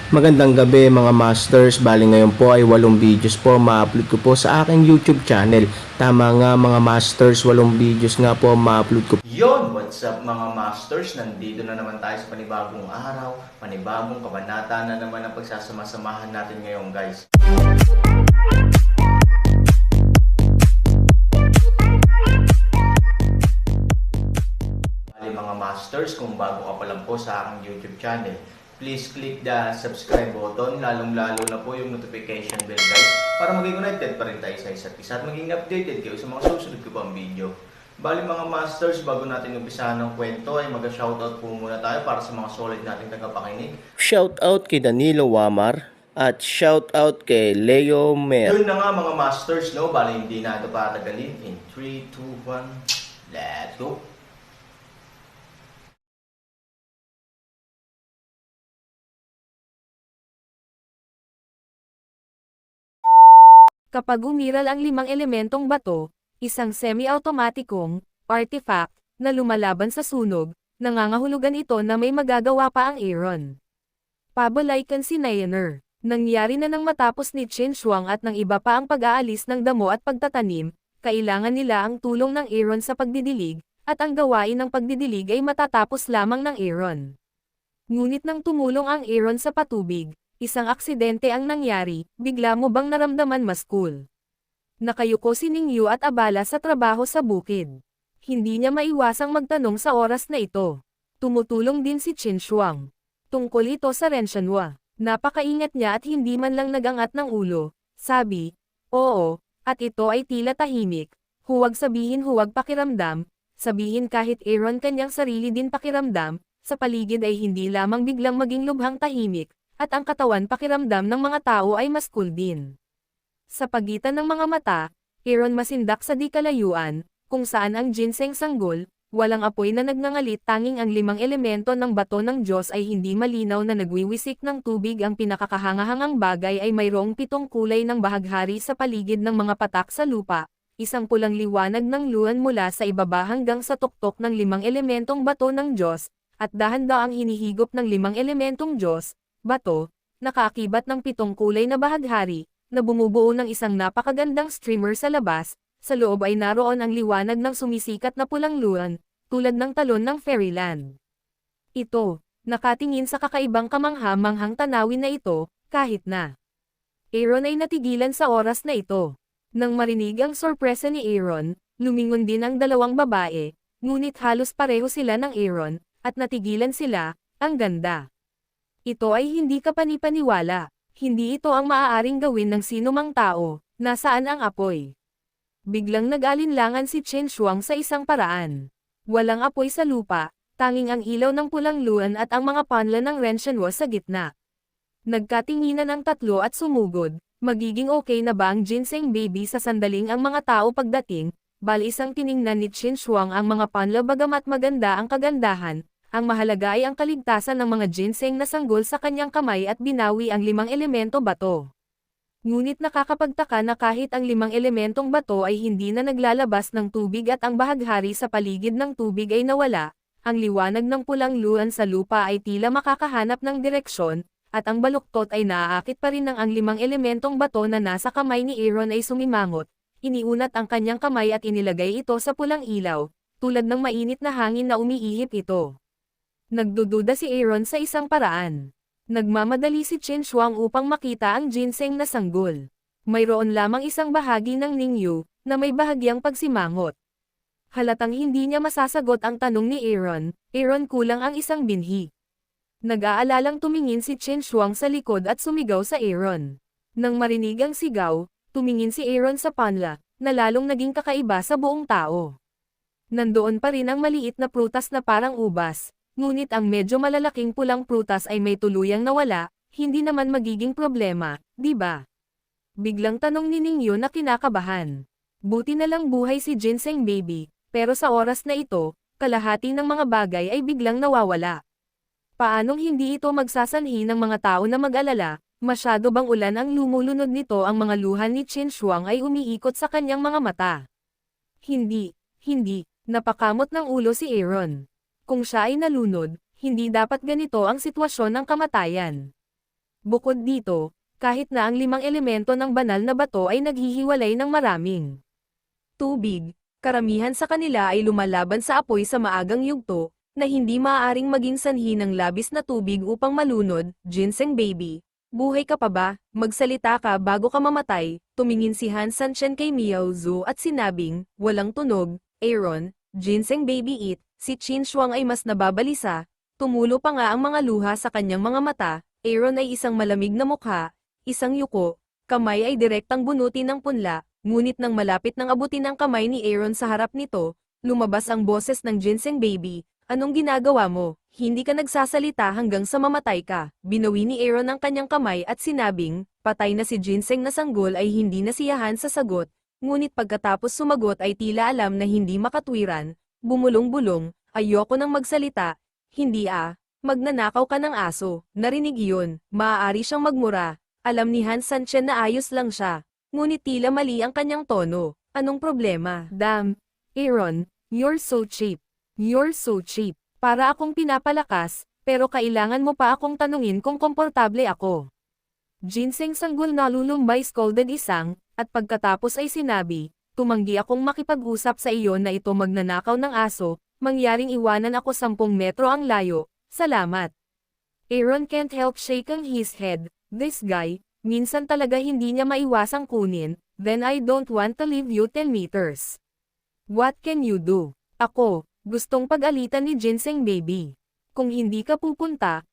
Magandang gabi mga masters, bali ngayon po ay 8 videos po ma-upload ko po sa aking YouTube channel. Tama nga mga masters, 8 videos nga po ma-upload ko. Yon, what's up mga masters? Nandito na naman tayo sa panibagong araw, panibagong kabanata na naman ang pagsasama-samahan natin ngayon guys. Bali mga masters, kung bago ka pa lang po sa aking YouTube channel, please click the subscribe button, lalong-lalo na po yung notification bell guys, para maging connected pa rin tayo sa isa't isa at maging updated kayo sa mga susunod ko pang video. Bali mga masters, bago natin umpisahan ng kwento ay mag-shoutout po muna tayo para sa mga solid nating tagapakinig. Shoutout kay Danilo Wamar at shoutout kay Leo Mer. Yun na nga mga masters, no? Bali hindi na ito patagalin. In 3, 2, 1, let's go! Kapag umiral ang 5 elementong bato, isang semi-automatikong artifact na lumalaban sa sunog, nangangahulugan ito na may magagawa pa ang Aaron. Pabalaykan si Nayaner. Nangyari na nang matapos ni Chen Shuang at ng iba pa ang pag-aalis ng damo at pagtatanim, kailangan nila ang tulong ng Aaron sa pagdidilig, at ang gawain ng pagdidilig ay matatapos lamang ng Aaron. Ngunit nang tumulong ang Aaron sa patubig, isang aksidente ang nangyari, bigla mo bang naramdaman mas cool? Nakayuko si Ningyu at abala sa trabaho sa bukid. Hindi niya maiwasang magtanong sa oras na ito. Tumutulong din si Chen Shuang. Tungkol ito sa Renshanhua. Napakaingat niya at hindi man lang nagangat ng ulo. Sabi, oo, at ito ay tila tahimik. Huwag sabihin huwag pakiramdam, sabihin kahit Aaron kanyang sarili din pakiramdam, sa paligid ay hindi lamang biglang maging lubhang tahimik, at ang katawan pakiramdam ng mga tao ay mas cool din. Sa pagitan ng mga mata, Aaron masindak sa di kalayuan, kung saan ang ginseng sanggol, walang apoy na nagngangalit tanging ang 5 elemento ng bato ng Diyos ay hindi malinaw na nagwiwisik ng tubig. Ang pinakakahangahangang bagay ay mayroong 7 kulay ng bahaghari sa paligid ng mga patak sa lupa, isang pulang liwanag ng luwan mula sa ibaba hanggang sa tuktok ng 5 elementong bato ng Diyos, at dahan-daang hinihigop ng 5 elementong Diyos, bato, nakaakibat ng 7 kulay na bahaghari, na bumubuo ng isang napakagandang streamer sa labas. Sa loob ay naroon ang liwanag ng sumisikat na pulang luwan, tulad ng talon ng fairyland. Ito, nakatingin sa kakaibang kamangha-manghang tanawin na ito, kahit na Aaron ay natigilan sa oras na ito. Nang marinig ang sorpresa ni Aaron, lumingon din ang 2 babae, ngunit halos pareho sila ng Aaron, at natigilan sila. Ang ganda. Ito ay hindi kapanipaniwala. Hindi ito ang maaaring gawin ng sino mang tao. Nasaan ang apoy? Biglang nag-alinlangan si Chen Shuang sa isang paraan. Walang apoy sa lupa, tanging ang ilaw ng pulang luwan at ang mga panla ng Renshanhua sa gitna. Nagkatinginan ang tatlo at sumugod. Magiging okay na ba ang ginseng baby sa sandaling ang mga tao pagdating? Bali isang tiningnan ni Chen Shuang ang mga panla bagamat maganda ang kagandahan. Ang mahalaga ay ang kaligtasan ng mga ginseng na sanggol sa kanyang kamay at binawi ang 5 elemento bato. Ngunit nakakapagtaka na kahit ang 5 elementong bato ay hindi na naglalabas ng tubig at ang bahaghari sa paligid ng tubig ay nawala, ang liwanag ng pulang luwan sa lupa ay tila makakahanap ng direksyon, at ang baluktot ay naaakit pa rin ng ang 5 elementong bato na nasa kamay ni Aaron ay sumimangot. Iniunat ang kanyang kamay at inilagay ito sa pulang ilaw, tulad ng mainit na hangin na umiihip ito. Nagdududa si Aaron sa isang paraan. Nagmamadali si Chen Shuang upang makita ang ginseng na sanggol. Mayroon lamang isang bahagi ng Ningyu, na may bahagyang pagsimangot. Halatang hindi niya masasagot ang tanong ni Aaron, kulang ang isang binhi. Nag-aalalang tumingin si Chen Shuang sa likod at sumigaw sa Aaron. Nang marinig ang sigaw, tumingin si Aaron sa panla, na lalong naging kakaiba sa buong tao. Nandoon pa rin ang maliit na prutas na parang ubas. Ngunit ang medyo malalaking pulang prutas ay may tuluyang nawala, hindi naman magiging problema, di ba? Biglang tanong ni Ningyu na kinakabahan. Buti na lang buhay si ginseng baby, pero sa oras na ito, kalahati ng mga bagay ay biglang nawawala. Paanong hindi ito magsasanhi ng mga tao na mag-alala? Masyado bang ulan ang lumulunod nito? Ang mga luha ni Chen Shuang ay umiikot sa kanyang mga mata. Hindi, napakamot ng ulo si Aaron. Kung siya ay nalunod, hindi dapat ganito ang sitwasyon ng kamatayan. Bukod dito, kahit na ang 5 elemento ng banal na bato ay naghihiwalay ng maraming tubig, karamihan sa kanila ay lumalaban sa apoy sa maagang yugto, na hindi maaaring maging sanhi ng labis na tubig upang malunod. Ginseng baby, buhay ka pa ba? Magsalita ka bago ka mamatay. Tumingin si Han Sanchen kay Miao Zhu at sinabing, walang tunog. Aaron, Ginseng baby it, si Qin Shuang ay mas nababalisa, tumulo pa nga ang mga luha sa kanyang mga mata. Aaron ay isang malamig na mukha, isang yuko, kamay ay direktang bunutin ng punla, ngunit nang malapit nang abutin ang kamay ni Aaron sa harap nito, lumabas ang boses ng Ginseng baby. Anong ginagawa mo? Hindi ka nagsasalita hanggang sa mamatay ka. Binawi ni Aaron ang kanyang kamay at sinabing, patay na si Ginseng na sanggol ay hindi nasiyahan sa sagot, ngunit pagkatapos sumagot ay tila alam na hindi makatwiran, bumulong-bulong, ayoko nang magsalita, hindi magnanakaw ka ng aso. Narinig iyon, maaari siyang magmura. Alam ni Han Sanchen na ayos lang siya, ngunit tila mali ang kanyang tono. Anong problema? Damn, Aaron, you're so cheap. You're so cheap. Para akong pinapalakas, pero kailangan mo pa akong tanungin kung komportable ako. Ginseng sanggol nalulumbay scolded isang, at pagkatapos ay sinabi, tumanggi akong makipag-usap sa iyo na ito magnanakaw ng aso, mangyaring iwanan ako 10 metro ang layo, salamat. Aaron can't help shaking his head, this guy, minsan talaga hindi niya maiwasang kunin, then I don't want to leave you 10 meters. What can you do? Ako, gustong pag-alitan ni Ginseng baby. Kung hindi ka pupunta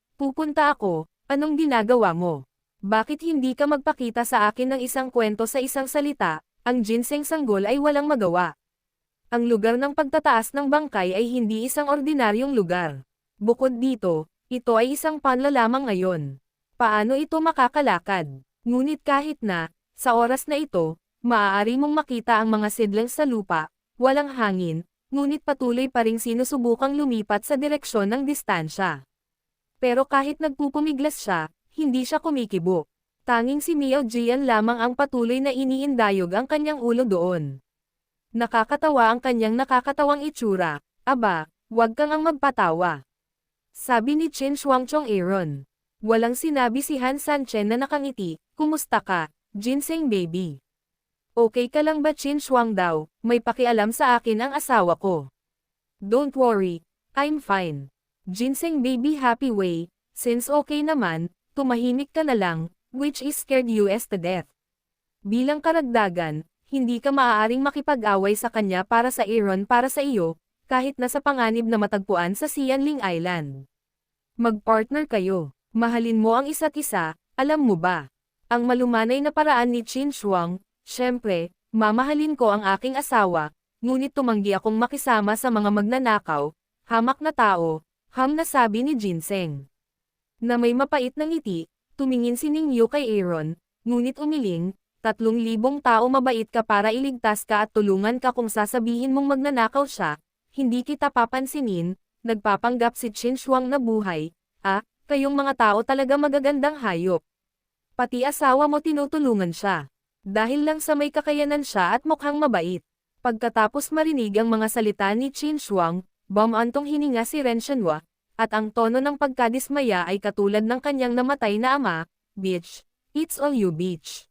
ako, anong ginagawa mo? Bakit hindi ka magpakita sa akin ng isang kwento sa isang salita? Ang Ginseng sanggol ay walang magawa. Ang lugar ng pagtataas ng bangkay ay hindi isang ordinaryong lugar. Bukod dito, ito ay isang panla lamang ngayon. Paano ito makakalakad? Ngunit kahit na, sa oras na ito, maaari mong makita ang mga sidlang sa lupa, walang hangin, ngunit patuloy pa ring sinusubukang lumipat sa direksyon ng distansya. Pero kahit nagpupumiglas siya, hindi siya kumikibo. Tanging si Miao Jian lamang ang patuloy na iniindayog ang kanyang ulo doon. Nakakatawa ang kanyang nakakatawang itsura. Aba, wag kang ang magpatawa. Sabi ni Qin Shuangchong Aaron. Walang sinabi si Han Sanchen na nakangiti, kumusta ka, Ginseng baby? Okay ka lang ba Qin Shuang daw, may pakialam sa akin ang asawa ko. Don't worry, I'm fine. Ginseng baby happy way, since okay naman, tumahimik ka na lang, which is scared us to death. Bilang karagdagan, hindi ka maaaring makipag-away sa kanya para sa Aaron para sa iyo, kahit nasa panganib na matagpuan sa Xianling Island. Mag-partner kayo, mahalin mo ang isa't isa, alam mo ba? Ang malumanay na paraan ni Qin Shuang, syempre, mamahalin ko ang aking asawa, ngunit tumanggi akong makisama sa mga magnanakaw, hamak na tao, na sabi ni Ginseng. Na may mapait na ngiti, tumingin si Ningyu kay Aaron, ngunit umiling, 3,000 tao mabait ka para iligtas ka at tulungan ka kung sasabihin mong magnanakaw siya, hindi kita papansinin, nagpapanggap si Qin Shuang na buhay, kayong mga tao talaga magagandang hayop. Pati asawa mo tinutulungan siya. Dahil lang sa may kakayanan siya at mukhang mabait. Pagkatapos marinig ang mga salita ni Qin Shuang, bumantong hininga si Ren Shenhua, at ang tono ng pagkadismaya ay katulad ng kanyang namatay na ama, bitch, it's all you bitch.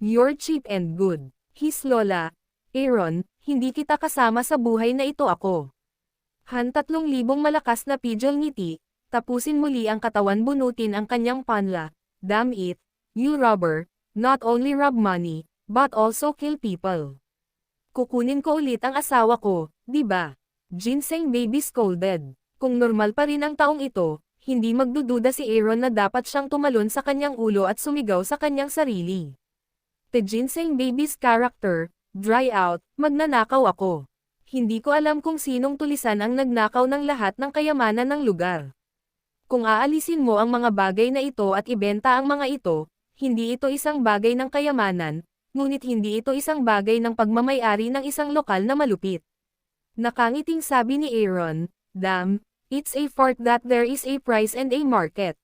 You're cheap and good. His lola, Aaron, hindi kita kasama sa buhay na ito ako. Han 3,000 malakas na pidgel ngiti, tapusin muli ang katawan bunutin ang kanyang panla, damn it, you robber, not only rob money, but also kill people. Kukunin ko ulit ang asawa ko, di ba? Ginseng baby scolded. Kung normal pa rin ang taong ito, hindi magdududa si Aaron na dapat siyang tumalon sa kanyang ulo at sumigaw sa kanyang sarili. The Ginseng baby's character, dry out, magnanakaw ako. Hindi ko alam kung sinong tulisan ang nagnakaw ng lahat ng kayamanan ng lugar. Kung aalisin mo ang mga bagay na ito at ibenta ang mga ito, hindi ito isang bagay ng kayamanan, ngunit hindi ito isang bagay ng pagmamay-ari ng isang lokal na malupit. Nakangiting sabi ni Aaron, damn, it's a fact that there is a price and a market.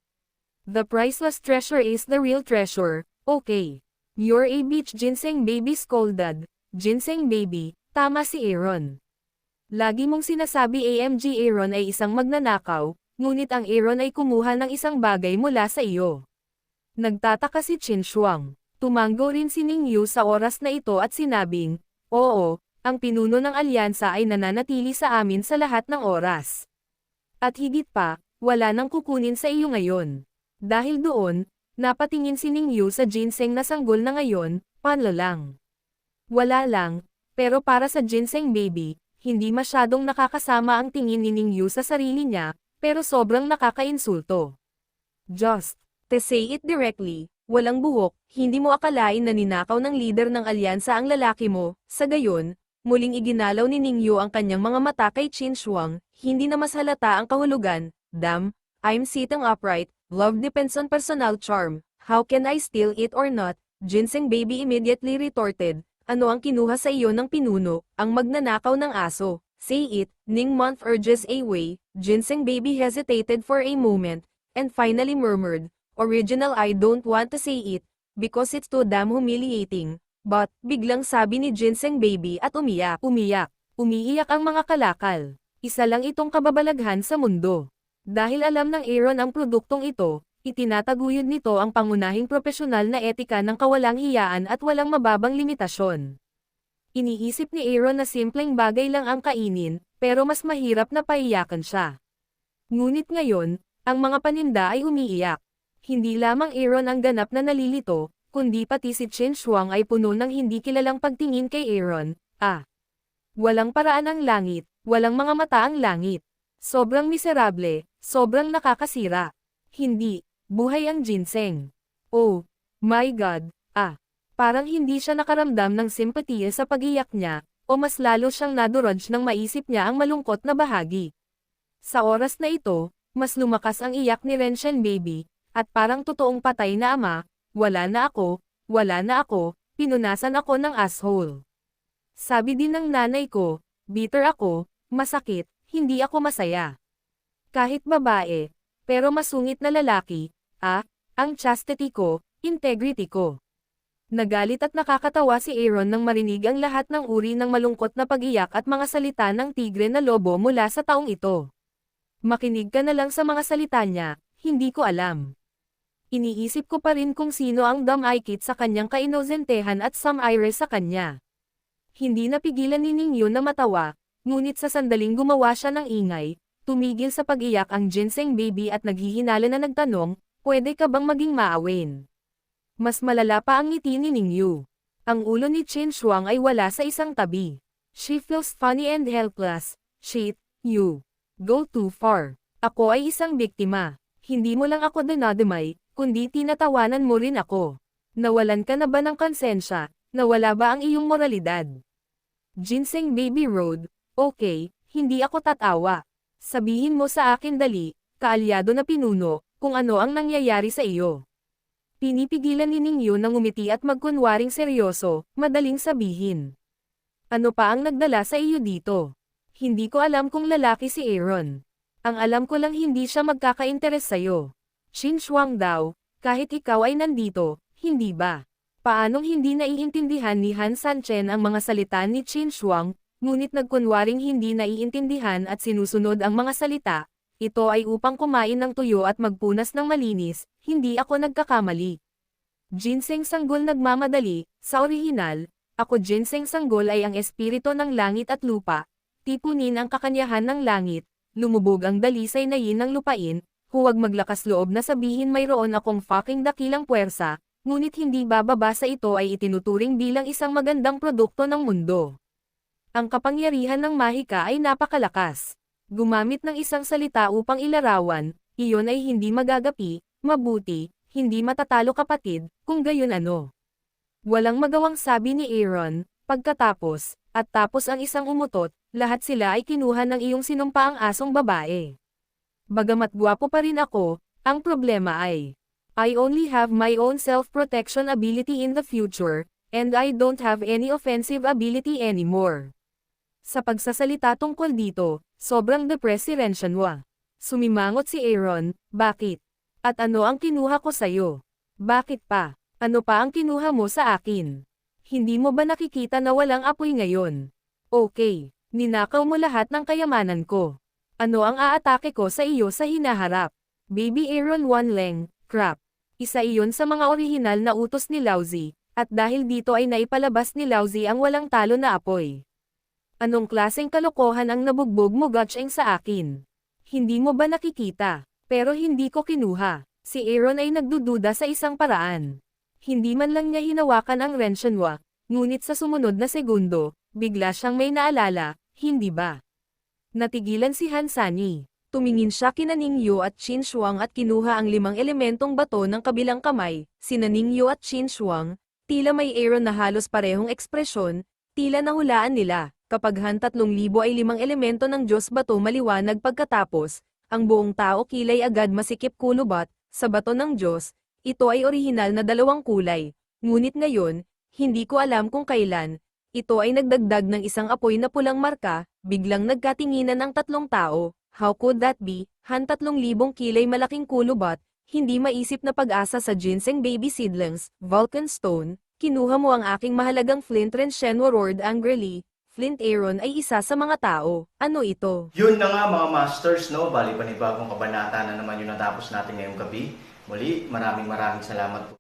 The priceless treasure is the real treasure, okay. You're a bitch Ginseng baby scolded, Ginseng baby, tama si Aaron. Lagi mong sinasabi AMG Aaron ay isang magnanakaw, ngunit ang Aaron ay kumuha ng isang bagay mula sa iyo. Nagtataka si Qin Shuang. Tumanggo rin si Ning Yu sa oras na ito at sinabing, "Oo, ang pinuno ng alyansa ay nananatili sa amin sa lahat ng oras. At higit pa, wala nang kukunin sa iyo ngayon." Dahil doon, napatingin si Ning Yu sa ginseng na sanggol na ngayon, panlo lang. Wala lang, pero para sa ginseng baby, hindi masyadong nakakasama ang tingin ni Ning Yu sa sarili niya, pero sobrang nakakainsulto. Just to say it directly, walang buhok, hindi mo akalain na ninakaw ng leader ng alyansa ang lalaki mo. Sa gayon, muling iginalaw ni Ning Yu ang kanyang mga mata kay Qin Shuang, hindi na mas halata ang kahulugan. "Damn, I'm sitting upright, love depends on personal charm, how can I steal it or not?" Ginseng baby immediately retorted, "Ano ang kinuha sa iyo ng pinuno, ang magnanakaw ng aso? Say it." Ning Month urges away. Ginseng baby hesitated for a moment, and finally murmured, "Original, I don't want to say it, because it's too damn humiliating." But, biglang sabi ni Ginseng baby at umiyak. Umiiyak ang mga kalakal. Isa lang itong kababalaghan sa mundo. Dahil alam ng Aaron ang produktong ito, itinataguyod nito ang pangunahing propesyonal na etika ng kawalang hiyaan at walang mababang limitasyon. Iniisip ni Aaron na simpleng bagay lang ang kainin, pero mas mahirap na paiyakan siya. Ngunit ngayon, ang mga paninda ay umiiyak. Hindi lamang Aaron ang ganap na nalilito, kundi pati si Qin Shuang ay puno ng hindi kilalang pagtingin kay Aaron. Walang paraan ang langit, walang mga mata ang langit. Sobrang miserable, sobrang nakakasira. Hindi, buhay ang ginseng. Oh, my God, Parang hindi siya nakaramdam ng simpatiya sa pag-iyak niya, o mas lalo siyang nadurog nang maisip niya ang malungkot na bahagi. Sa oras na ito, mas lumakas ang iyak ni Renshen baby, at parang totoong patay na ama, wala na ako, pinunasan ako ng asshole. Sabi din ng nanay ko, bitter ako, masakit, hindi ako masaya. Kahit babae, pero masungit na lalaki, ang chastity ko, integrity ko. Nagalit at nakakatawa si Aaron nang marinig ang lahat ng uri ng malungkot na pag-iyak at mga salita ng tigre na lobo mula sa taong ito. Makinig ka na lang sa mga salita niya, hindi ko alam. Iniisip ko pa rin kung sino ang dumb Aikit sa kanyang kainosentehan at some iris sa kanya. Hindi napigilan ni Ning Yu na matawa, ngunit sa sandaling gumawa siya ng ingay, tumigil sa pag-iyak ang ginseng baby at naghihinala na nagtanong, "Pwede ka bang maging maawin?" Mas malala pa ang ngiti ni Ning Yu. Ang ulo ni Qin Shuang ay wala sa isang tabi. She feels funny and helpless. "Shit, you go too far. Ako ay isang biktima. Hindi mo lang ako dinadamay, kundi tinatawanan mo rin ako. Nawalan ka na ba ng konsensya? Nawala ba ang iyong moralidad?" Ginseng baby road, "Okay, hindi ako tatawa. Sabihin mo sa akin dali, kaalyado na pinuno, kung ano ang nangyayari sa iyo." Pinipigilan ni Ning Yu na ngumiti at magkunwaring seryoso, madaling sabihin. "Ano pa ang nagdala sa iyo dito? Hindi ko alam kung lalaki si Aaron. Ang alam ko lang hindi siya magkaka-interes sa'yo. Qin Shuang daw, kahit ikaw ay nandito, hindi ba?" Paanong hindi naiintindihan ni Han Sanchen ang mga salita ni Qin Shuang, ngunit nagkunwaring hindi naiintindihan at sinusunod ang mga salita. "Ito ay upang kumain ng tuyo at magpunas ng malinis, hindi ako nagkakamali. Ginseng sanggol nagmamadali." Sa orihinal, "Ako ginseng sanggol ay ang espiritu ng langit at lupa, tipunin ang kakanyahan ng langit, lumubog ang dalisay na yin ng lupain, huwag maglakas loob na sabihin mayroon akong fucking dakilang puwersa, ngunit hindi bababa sa ito ay itinuturing bilang isang magandang produkto ng mundo. Ang kapangyarihan ng mahika ay napakalakas. Gumamit ng isang salita upang ilarawan, iyon ay hindi magagapi, mabuti, hindi matatalo kapatid, kung gayon ano." Walang magawang sabi ni Aaron, pagkatapos, at tapos ang isang umutot, "Lahat sila ay kinuha ng iyong sinumpaang asong babae. Bagamat gwapo pa rin ako, ang problema ay, I only have my own self-protection ability in the future, and I don't have any offensive ability anymore." Sa pagsasalita tungkol dito, sobrang depressed si Renshanwa. Sumimangot si Aaron, "Bakit? At ano ang kinuha ko sa'yo? Bakit pa? Ano pa ang kinuha mo sa akin? Hindi mo ba nakikita na walang apoy ngayon? Okay, ninakaw mo lahat ng kayamanan ko. Ano ang aatake ko sa iyo sa hinaharap? Baby Aaron Wanleng, crap. Isa iyon sa mga orihinal na utos ni Laozi, at dahil dito ay naipalabas ni Laozi ang walang talo na apoy. Anong klaseng kalokohan ang nabugbog mo Gotcheng sa akin? Hindi mo ba nakikita? Pero hindi ko kinuha. Si Aaron ay nagdududa sa isang paraan. Hindi man lang niya hinawakan ang Renshanwa, ngunit sa sumunod na segundo, bigla siyang may naalala, hindi ba? Natigilan si Hansani. Tumingin siya kina Ningyo at Qin Shuang at kinuha ang 5 elementong bato ng kabilang kamay, sina Ningyo at Qin Shuang, tila may Aaron na halos parehong ekspresyon, tila nahulaan nila, kapag Han 3,000 ay 5 elemento ng Diyos bato maliwanag pagkatapos, ang buong tao kilay agad masikip kulubat, sa bato ng Diyos, ito ay orihinal na 2 kulay, ngunit ngayon, hindi ko alam kung kailan, ito ay nagdagdag ng isang apoy na pulang marka, biglang nagkatinginan ang 3 tao. How could that be? Han 3,000 kilay malaking kulubat, hindi maisip na pag-asa sa ginseng baby seedlings, Vulcan Stone, kinuha mo ang aking mahalagang Flint Renshenwa roared angrily, Flint Aaron ay isa sa mga tao, ano ito? Yun na nga mga masters, no? Bali panibagong kabanata na naman yung natapos natin ngayong gabi. Muli, maraming salamat po.